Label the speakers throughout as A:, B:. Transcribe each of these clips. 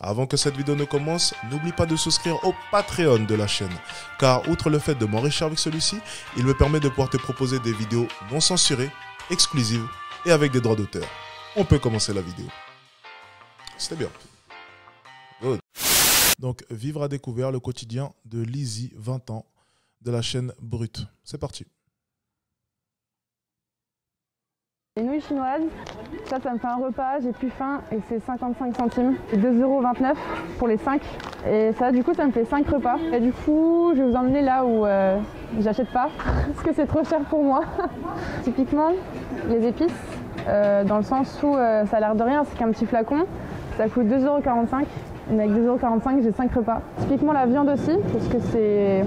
A: Avant que cette vidéo ne commence, n'oublie pas de souscrire au Patreon de la chaîne, car outre le fait de m'enrichir avec celui-ci, il me permet de pouvoir te proposer des vidéos non censurées, exclusives et avec des droits d'auteur. On peut commencer la vidéo. C'était bien. Good. Donc, vivre à découvert le quotidien de Lizzy, 20 ans, de la chaîne Brut. C'est parti.
B: Les nouilles chinoises, ça me fait un repas, j'ai plus faim et c'est 55 centimes. C'est 2,29 € pour les 5. Et ça, du coup, ça me fait 5 repas. Et du coup, je vais vous emmener là où j'achète pas, parce que c'est trop cher pour moi. Typiquement, les épices, dans le sens où ça a l'air de rien, c'est qu'un petit flacon. Ça coûte 2,45 €. Et avec 2,45 €, j'ai 5 repas. Typiquement la viande aussi, parce que c'est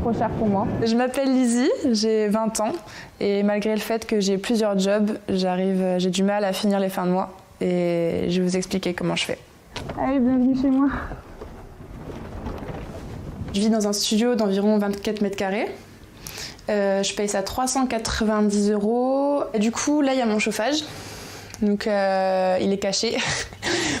B: trop cher pour moi.
C: Je m'appelle Lizzy, j'ai 20 ans et malgré le fait que j'ai plusieurs jobs, j'ai du mal à finir les fins de mois et je vais vous expliquer comment je fais.
B: Allez, bienvenue chez moi.
C: Je vis dans un studio d'environ 24 mètres carrés. Je paye ça 390 €. Et du coup, là, il y a mon chauffage. Donc, il est caché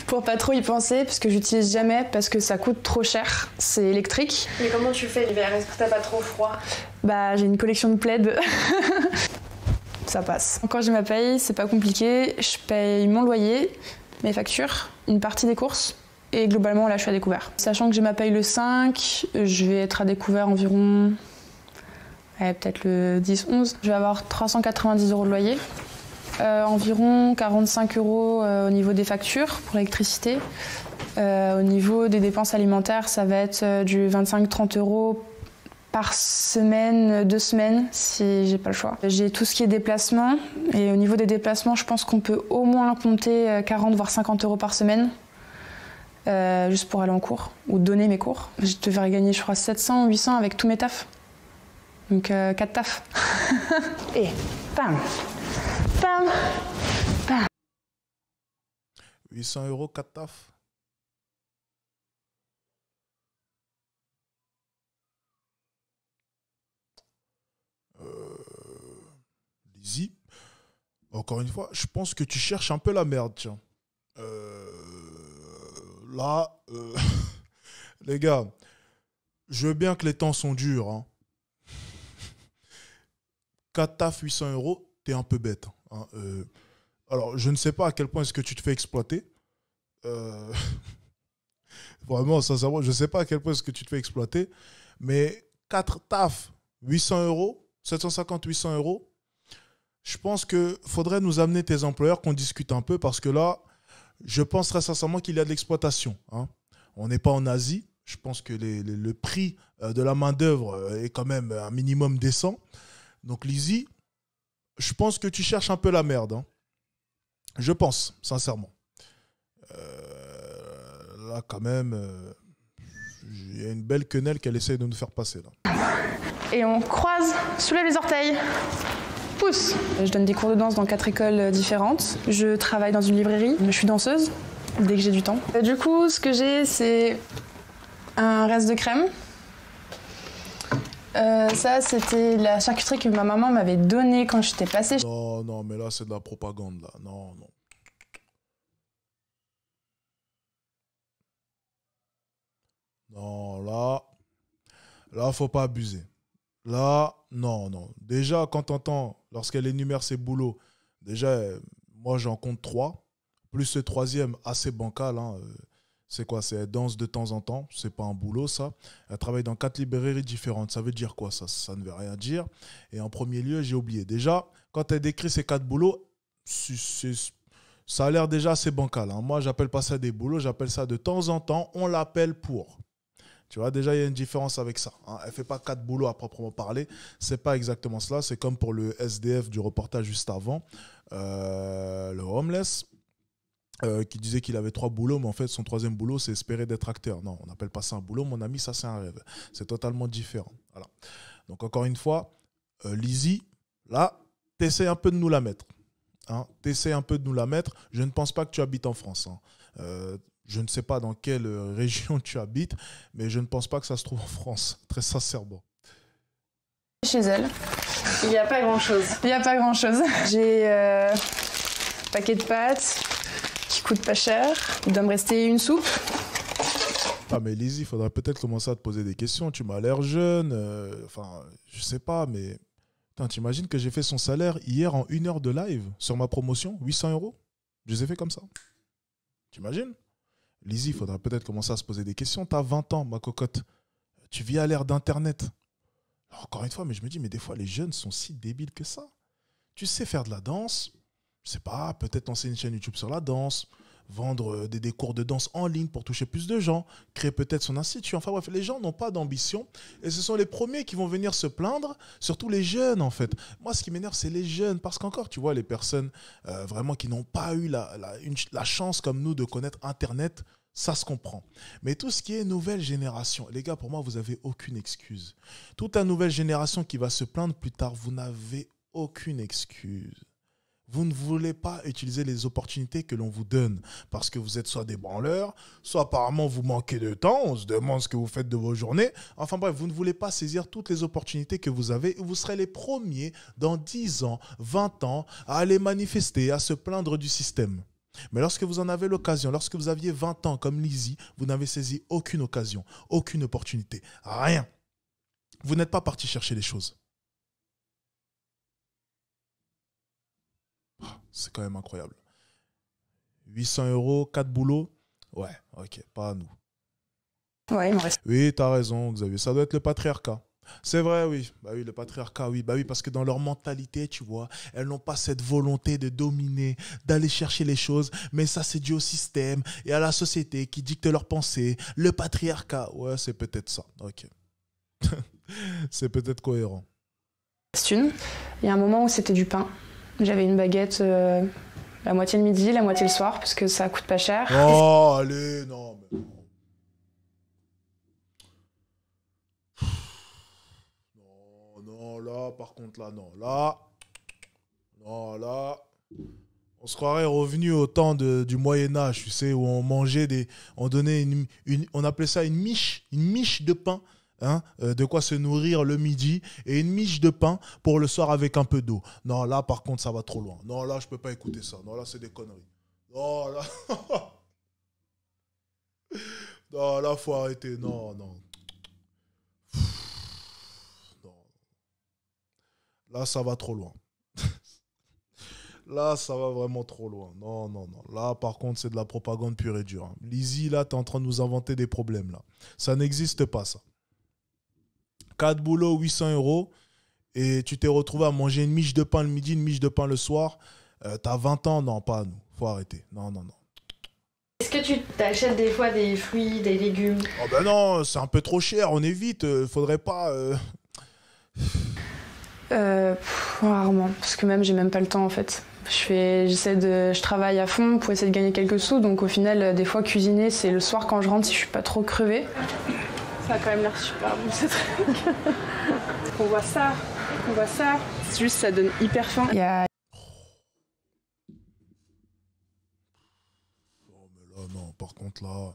C: pour pas trop y penser parce que j'utilise jamais parce que ça coûte trop cher. C'est électrique.
D: Mais comment tu fais l'hiver? Est-ce que t'as pas trop froid?
C: Bah, j'ai une collection de plaids. Ça passe. Quand j'ai ma paye, c'est pas compliqué. Je paye mon loyer, mes factures, une partie des courses et globalement, là, je suis à découvert. Sachant que j'ai ma paye le 5, je vais être à découvert environ peut-être le 10-11. Je vais avoir 390 € de loyer. Environ 45 € au niveau des factures pour l'électricité. Au niveau des dépenses alimentaires, ça va être du 25-30 € par semaine, 2 semaines, si j'ai pas le choix. J'ai tout ce qui est déplacement, et au niveau des déplacements, je pense qu'on peut au moins compter 40 voire 50 € par semaine, juste pour aller en cours, ou donner mes cours. Je devrais gagner, je crois, 700 ou 800 avec tous mes tafs. Donc 4 tafs. Et bam, bam, bam.
A: 800 €, 4 tafs. Lizzy, encore une fois, je pense que tu cherches un peu la merde, tiens. Là, les gars, je veux bien que les temps sont durs, hein. 4 tafs, 800 €, t'es un peu bête. Hein. Alors, je ne sais pas à quel point est-ce que tu te fais exploiter. Vraiment, sincèrement, je ne sais pas à quel point est-ce que tu te fais exploiter. Mais 4 tafs, 800 €, 750-800 €, je pense qu'il faudrait nous amener tes employeurs, qu'on discute un peu, parce que là, je pense très sincèrement qu'il y a de l'exploitation. Hein. On n'est pas en Asie. Je pense que le prix de la main-d'œuvre est quand même un minimum décent. Donc, Lizzy, je pense que tu cherches un peu la merde. Hein. Je pense, sincèrement. Là, quand même, il y a une belle quenelle qu'elle essaie de nous faire passer. Là.
C: Et on croise, soulève les orteils, pousse. Je donne des cours de danse dans 4 écoles différentes. Je travaille dans une librairie. Je suis danseuse, dès que j'ai du temps. Du coup, ce que j'ai, c'est un reste de crème. Ça, c'était la charcuterie que ma maman m'avait donnée quand j'étais passée.
A: Non, non, mais là, c'est de la propagande, là. Non, non. Non, là, faut pas abuser. Là, non, non. Déjà, quand t'entends, lorsqu'elle énumère ses boulots, déjà, moi, j'en compte 3. Plus ce 3e, assez bancal, hein. C'est quoi? C'est elle danse de temps en temps. C'est pas un boulot, ça. Elle travaille dans 4 librairies différentes. Ça veut dire quoi, ça? Ça ne veut rien dire. Et en premier lieu, j'ai oublié. Déjà, quand elle décrit ces 4 boulots, ça a l'air déjà assez bancal. Hein. Moi, j'appelle pas ça des boulots. J'appelle ça de temps en temps. On l'appelle pour. Tu vois, déjà, il y a une différence avec ça. Hein. Elle ne fait pas 4 boulots à proprement parler. Ce n'est pas exactement cela. C'est comme pour le SDF du reportage juste avant. Le homeless. Qui disait qu'il avait 3 boulots, mais en fait, son 3e boulot, c'est espérer d'être acteur. Non, on n'appelle pas ça un boulot, mon ami, ça, c'est un rêve. C'est totalement différent. Voilà. Donc, encore une fois, Lizzy, là, tu essaies un peu de nous la mettre. Hein, tu essaies un peu de nous la mettre. Je ne pense pas que tu habites en France. Hein. Je ne sais pas dans quelle région tu habites, mais je ne pense pas que ça se trouve en France, très sincèrement.
C: Chez elle.
D: Il n'y a pas grand-chose.
C: Il n'y a pas grand-chose. J'ai un paquet de pâtes qui coûte pas cher. Il doit me rester une soupe.
A: Ah mais Lizzie, il faudrait peut-être commencer à te poser des questions. Tu m'as l'air jeune, enfin, je sais pas, mais... T'imagines que j'ai fait son salaire hier en 1 heure de live sur ma promotion, 800 €. Je les ai fait comme ça. T'imagines? Lizzie, il faudrait peut-être commencer à se poser des questions. T'as 20 ans, ma cocotte. Tu vis à l'ère d'Internet. Alors, encore une fois, mais je me dis, mais des fois, les jeunes sont si débiles que ça. Tu sais faire de la danse, je sais pas, peut-être lancer une chaîne YouTube sur la danse, vendre des cours de danse en ligne pour toucher plus de gens, créer peut-être son institut. Enfin bref, les gens n'ont pas d'ambition et ce sont les premiers qui vont venir se plaindre, surtout les jeunes en fait. Moi, ce qui m'énerve, c'est les jeunes parce qu'encore, tu vois, les personnes vraiment qui n'ont pas eu la chance comme nous de connaître Internet, ça se comprend. Mais tout ce qui est nouvelle génération, les gars, pour moi, vous n'avez aucune excuse. Toute la nouvelle génération qui va se plaindre plus tard, vous n'avez aucune excuse. Vous ne voulez pas utiliser les opportunités que l'on vous donne parce que vous êtes soit des branleurs, soit apparemment vous manquez de temps, on se demande ce que vous faites de vos journées. Enfin bref, vous ne voulez pas saisir toutes les opportunités que vous avez et vous serez les premiers dans 10 ans, 20 ans à aller manifester, à se plaindre du système. Mais lorsque vous en avez l'occasion, lorsque vous aviez 20 ans comme Lizzie, vous n'avez saisi aucune occasion, aucune opportunité, rien. Vous n'êtes pas parti chercher les choses. C'est quand même incroyable. 800 €, 4 boulots. Ouais, ok, pas à nous.
C: Ouais, il me reste.
A: Oui, t'as raison, Xavier. Ça doit être le patriarcat. C'est vrai, oui. Bah oui, le patriarcat, oui. Bah oui, parce que dans leur mentalité, tu vois, elles n'ont pas cette volonté de dominer, d'aller chercher les choses. Mais ça, c'est dû au système et à la société qui dicte leurs pensées. Le patriarcat, ouais, c'est peut-être ça. Ok. C'est peut-être cohérent.
C: Il y a un moment où c'était du pain. J'avais une baguette la moitié le midi, la moitié le soir, parce que ça coûte pas cher.
A: Oh, allez, non. Mais... Non, là, par contre, là, non. Là, non, là, on se croirait revenu au temps du Moyen-Âge, tu sais, où on mangeait on donnait on appelait ça une miche de pain. Hein, de quoi se nourrir le midi et une miche de pain pour le soir avec un peu d'eau. Non, là, par contre, ça va trop loin. Non, là, je peux pas écouter ça. Non, là, c'est des conneries. Non, là... non, là, faut arrêter. Non. Non. Là, ça va trop loin. Là, ça va vraiment trop loin. Non. Là, par contre, c'est de la propagande pure et dure. Hein. Lizzie, là, t'es en train de nous inventer des problèmes, là. Ça n'existe pas, ça. 4 boulots, 800 € et tu t'es retrouvé à manger une miche de pain le midi, une miche de pain le soir. T'as 20 ans, non, pas à nous. Faut arrêter. Non.
D: Est-ce que tu t'achètes des fois des fruits, des légumes?
A: Oh ben non, c'est un peu trop cher, on évite. Faudrait pas...
C: Rarement, parce que même j'ai même pas le temps en fait. Je travaille à fond pour essayer de gagner quelques sous, donc au final, des fois cuisiner, c'est le soir quand je rentre si je suis pas trop crevée. Ça a quand même l'air super bon ce truc. On voit ça. C'est juste ça donne hyper faim.
A: Oh mais là non, par contre là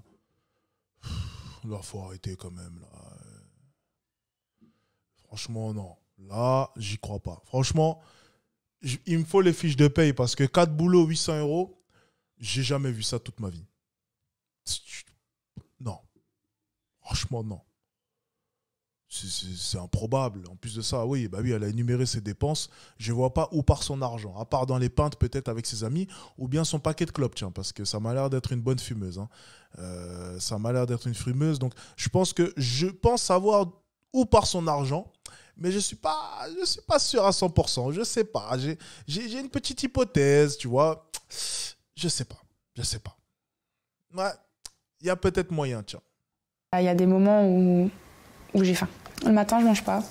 A: faut arrêter quand même là. Franchement non, là j'y crois pas. Franchement, il me faut les fiches de paye parce que 4 boulots 800 €, j'ai jamais vu ça toute ma vie. Non. Franchement, non. C'est improbable. En plus de ça, oui, elle a énuméré ses dépenses. Je ne vois pas où part son argent. À part dans les pintes, peut-être avec ses amis, ou bien son paquet de clopes, tiens, parce que ça m'a l'air d'être une bonne fumeuse. Hein. Ça m'a l'air d'être une fumeuse. Donc, je pense savoir où part son argent, mais je suis pas sûr à 100%. Je sais pas. J'ai une petite hypothèse, tu vois. Je sais pas. Ouais, il y a peut-être moyen, tiens.
C: Il y a des moments où j'ai faim. Le matin, je mange pas.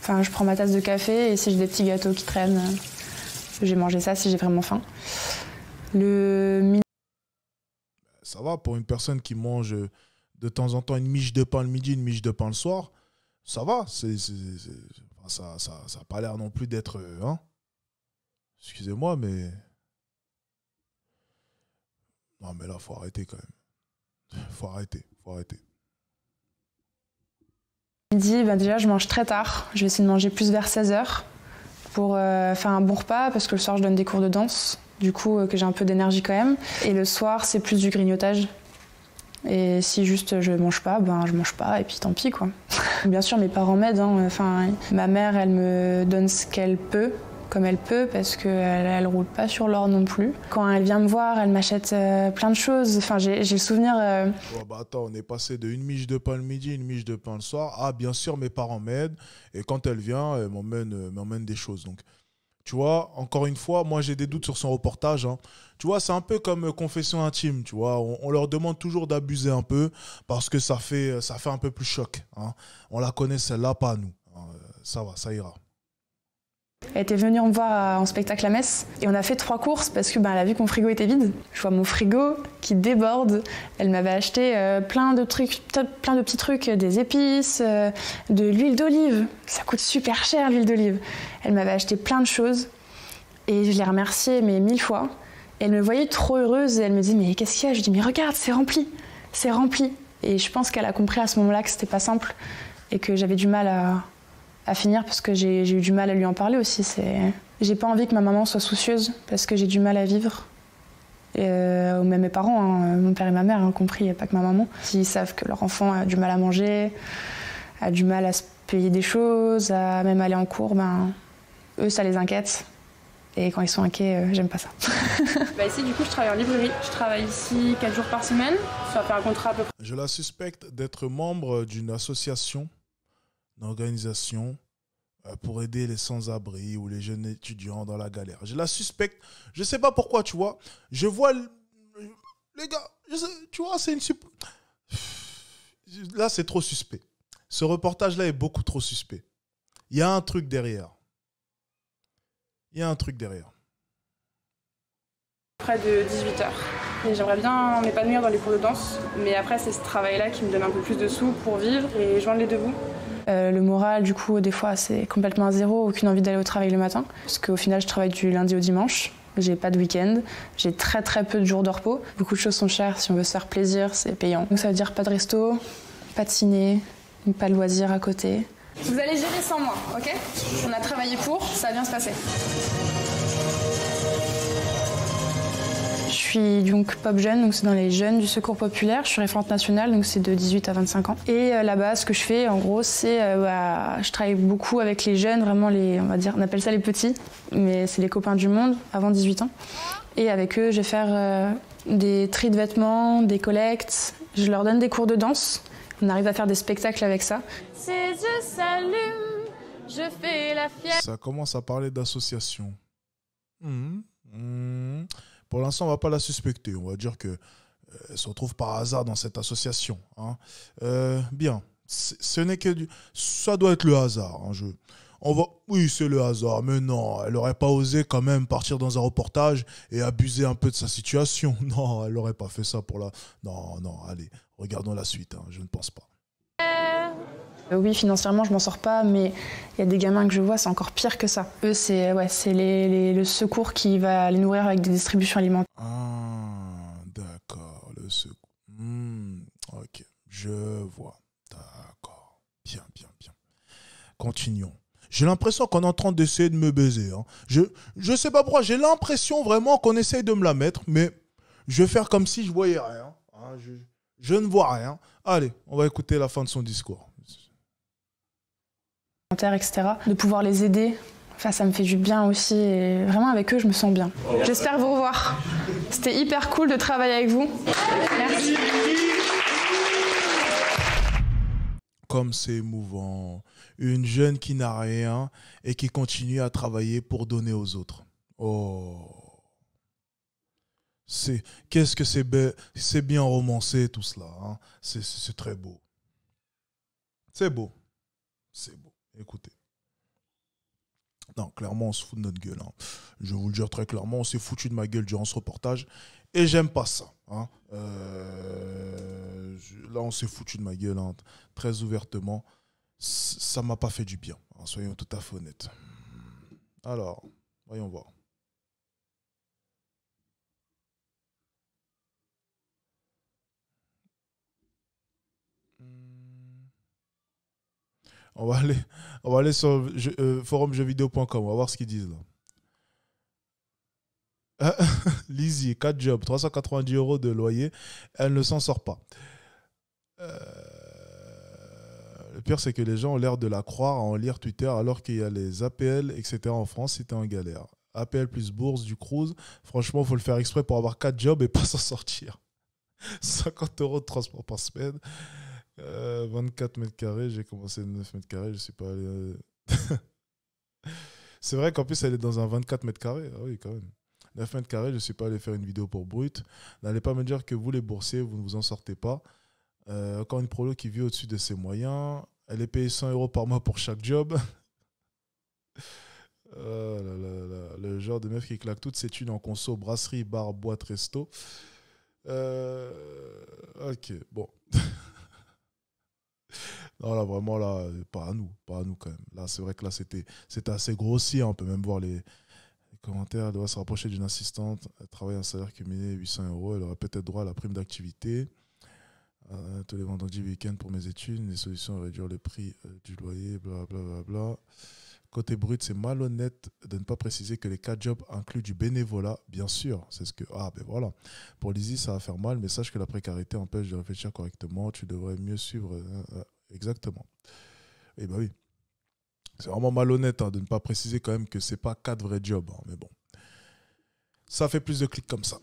C: Enfin, je prends ma tasse de café et si j'ai des petits gâteaux qui traînent, j'ai mangé ça si j'ai vraiment faim.
A: Ça va, pour une personne qui mange de temps en temps une miche de pain le midi, une miche de pain le soir, ça va. Ça n'a pas l'air non plus d'être... Hein. Excusez-moi, mais... Non, mais là, faut arrêter quand même. Faut arrêter.
C: Midi, déjà, je mange très tard. Je vais essayer de manger plus vers 16h pour faire un bon repas parce que le soir, je donne des cours de danse. du coup que j'ai un peu d'énergie quand même. Et le soir, c'est plus du grignotage. Et si juste je mange pas, ben je mange pas et puis tant pis quoi. Bien sûr mes parents m'aident, hein. Enfin, ma mère elle me donne ce qu'elle peut, comme elle peut, parce qu'elle roule pas sur l'or non plus. Quand elle vient me voir, elle m'achète plein de choses. Enfin j'ai le souvenir...
A: Ouais, bah attends, on est passé de une miche de pain le midi, une miche de pain le soir. Ah bien sûr mes parents m'aident et quand elle vient, elle m'emmène des choses. Donc tu vois, encore une fois, moi j'ai des doutes sur son reportage, hein. Tu vois, c'est un peu comme Confession intime, tu vois. On leur demande toujours d'abuser un peu parce que ça fait un peu plus choc, hein. On la connaît celle-là, pas nous, hein. Ça va, ça ira.
C: Elle était venue me voir en spectacle à Metz et on a fait 3 courses parce que elle a vu que mon frigo était vide. Je vois mon frigo qui déborde. Elle m'avait acheté plein de petits trucs, des épices, de l'huile d'olive. Ça coûte super cher l'huile d'olive. Elle m'avait acheté plein de choses et je l'ai remerciée mais 1000 fois. Elle me voyait trop heureuse et elle me dit mais qu'est-ce qu'il y a? Je dis mais regarde, c'est rempli, c'est rempli. Et je pense qu'elle a compris à ce moment-là que c'était pas simple et que j'avais du mal à finir parce que j'ai eu du mal à lui en parler aussi. J'ai pas envie que ma maman soit soucieuse parce que j'ai du mal à vivre. Et même mes parents, hein, mon père et ma mère, ont compris, pas que ma maman. S'ils savent que leur enfant a du mal à manger, a du mal à se payer des choses, à même aller en cours, ben, eux, ça les inquiète. Et quand ils sont inquiets, j'aime pas ça.
B: Ici, du coup, je travaille en librairie. Je travaille ici 4 jours par semaine. Ça fait un contrat à peu près.
A: Je la suspecte d'être membre d'une association, d'une organisation pour aider les sans-abri ou les jeunes étudiants dans la galère. Je la suspecte. Je sais pas pourquoi, tu vois. Je vois... Les gars, tu vois, c'est une... Là, c'est trop suspect. Ce reportage-là est beaucoup trop suspect. Il y a un truc derrière. Il y a un truc derrière.
B: Près de 18h. Et j'aimerais bien m'épanouir dans les cours de danse. Mais après, c'est ce travail-là qui me donne un peu plus de sous pour vivre et joindre les deux bouts.
C: Le moral, du coup, des fois, c'est complètement à zéro. Aucune envie d'aller au travail le matin. Parce qu'au final, je travaille du lundi au dimanche. J'ai pas de week-end. J'ai très très peu de jours de repos. Beaucoup de choses sont chères. Si on veut se faire plaisir, c'est payant. Donc ça veut dire pas de resto, pas de ciné, pas de loisirs à côté. Vous allez gérer sans moi, ok? On a travaillé pour, ça va bien se passer. Je suis donc pop jeune, donc c'est dans les jeunes du Secours populaire. Je suis référente nationale, donc c'est de 18 à 25 ans. Et là-bas, ce que je fais, en gros, c'est je travaille beaucoup avec les jeunes, vraiment on va dire, on appelle ça les petits, mais c'est les copains du monde avant 18 ans. Et avec eux, je vais faire des tris de vêtements, des collectes. Je leur donne des cours de danse. On arrive à faire des spectacles avec ça.
D: Ses yeux s'allument, je fais la fière.
A: Ça commence à parler d'association. Pour l'instant, on ne va pas la suspecter. On va dire qu'elle se retrouve par hasard dans cette association, hein. Bien. Ce n'est que ça doit être le hasard, hein. Oui, c'est le hasard, mais non, elle n'aurait pas osé quand même partir dans un reportage et abuser un peu de sa situation. Non, elle n'aurait pas fait ça pour la... Non, allez, regardons la suite, hein, je ne pense pas.
C: Oui, financièrement, je m'en sors pas, mais il y a des gamins que je vois, c'est encore pire que ça. Eux, c'est le secours qui va les nourrir avec des distributions alimentaires.
A: Ah, d'accord, le secours. Ok, je vois. D'accord, bien. Continuons. J'ai l'impression qu'on est en train d'essayer de me baiser, hein. Je sais pas pourquoi, j'ai l'impression vraiment qu'on essaye de me la mettre, mais je vais faire comme si je voyais rien, hein. Je ne vois rien. Allez, on va écouter la fin de son discours.
C: Etc. De pouvoir les aider, enfin, ça me fait du bien aussi. Et vraiment, avec eux, je me sens bien. J'espère vous revoir. C'était hyper cool de travailler avec vous. Merci.
A: Comme c'est émouvant. Une jeune qui n'a rien et qui continue à travailler pour donner aux autres. Oh. Qu'est-ce que c'est bien romancé tout cela, hein. C'est très beau. C'est beau. Écoutez. Non, clairement, on se fout de notre gueule, hein. Je vais vous le dire très clairement, on s'est foutu de ma gueule durant ce reportage. Et j'aime pas ça, hein. Là, on s'est foutu de ma gueule, hein, très ouvertement. Ça m'a pas fait du bien, hein, soyons tout à fait honnêtes. Alors, voyons voir. On va aller sur forumjeuxvideo.com, on va voir ce qu'ils disent là. Lizzie, 4 jobs, 390 € de loyer. Elle ne s'en sort pas. Le pire, c'est que les gens ont l'air de la croire à en lire Twitter alors qu'il y a les APL, etc. en France, si t'es en galère. APL plus bourse du cruise. Franchement, il faut le faire exprès pour avoir 4 jobs et pas s'en sortir. 50 € de transport par semaine. 24 mètres carrés. J'ai commencé 9 mètres carrés. Je sais pas. C'est vrai qu'en plus, elle est dans un 24 mètres carrés. Ah oui, quand même. 9 mètres carrés, je ne suis pas allé faire une vidéo pour Brut. N'allez pas me dire que vous, les boursiers, vous ne vous en sortez pas. Encore une prolo qui vit au-dessus de ses moyens. Elle est payée 100 € par mois pour chaque job. Le genre de meuf qui claque toutes ses thunes en conso, brasserie, bar, boîte, resto. Ok, bon. Non, là, vraiment, là, pas à nous quand même. Là, c'est vrai que là, c'était assez grossier. On peut même voir les commentaires. Elle doit se rapprocher d'une assistante. Elle travaille un salaire cumulé 800 €. Elle aurait peut-être droit à la prime d'activité. Tous les vendredis, week-end pour mes études. Les solutions à réduire le prix du loyer, blablabla. Côté brut, c'est malhonnête de ne pas préciser que les 4 jobs incluent du bénévolat. Bien sûr, c'est ce que... Ah, ben voilà. Pour Lizzie, ça va faire mal, mais sache que la précarité empêche de réfléchir correctement. Tu devrais mieux suivre... Exactement. Et ben oui. C'est vraiment malhonnête de ne pas préciser quand même que c'est pas 4 vrais jobs. Mais bon. Ça fait plus de clics comme ça.